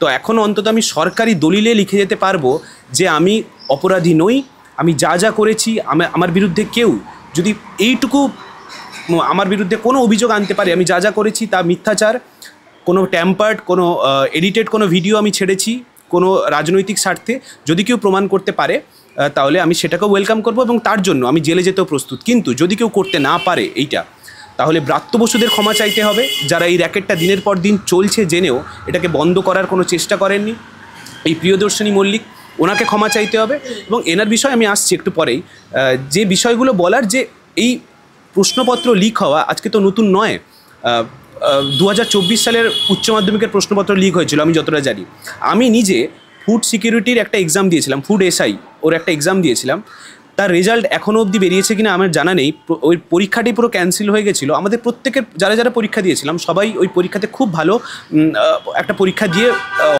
তো এখন অন্তত আমি সরকারি দলিলে লিখে যেতে পারবো যে আমি অপরাধী নই, আমি যা যা করেছি আমার বিরুদ্ধে কেউ যদি এইটুকু আমার বিরুদ্ধে কোনো অভিযোগ আনতে পারে আমি যা যা করেছি তা মিথ্যাচার, কোনো ট্যাম্পার্ড, কোনো এডিটেড কোনো ভিডিও আমি ছেড়েছি কোনো রাজনৈতিক স্বার্থে, যদি কেউ প্রমাণ করতে পারে তাহলে আমি সেটাকেও ওয়েলকাম করব এবং তার জন্য আমি জেলে যেতেও প্রস্তুত। কিন্তু যদি কেউ করতে না পারে এইটা, তাহলে ব্রাত্য বসুদের ক্ষমা চাইতে হবে, যারা এই র্যাকেটটা দিনের পর দিন চলছে জেনেও এটাকে বন্ধ করার কোনো চেষ্টা করেননি। এই প্রিয়দর্শিনী মল্লিক, ওনাকে ক্ষমা চাইতে হবে। এবং এনার বিষয়ে আমি আসছি একটু পরেই, যে বিষয়গুলো বলার, যে এই প্রশ্নপত্র লিক হওয়া আজকে তো নতুন নয়। 2024 সালের উচ্চ মাধ্যমিকের প্রশ্নপত্র লিক হয়েছিল আমি যতটা জানি। আমি নিজে ফুড সিকিউরিটির একটা এক্সাম দিয়েছিলাম, ফুড এসআই ওর একটা এক্সাম দিয়েছিলাম, তার রেজাল্ট এখনও অবধি বেরিয়েছে কিনা আমার জানা নেই। ওই পরীক্ষাটি পুরো ক্যান্সেল হয়ে গেছিলো। আমাদের প্রত্যেকের যারা যারা পরীক্ষা দিয়েছিলাম সবাই ওই পরীক্ষাতে খুব ভালো একটা পরীক্ষা দিয়ে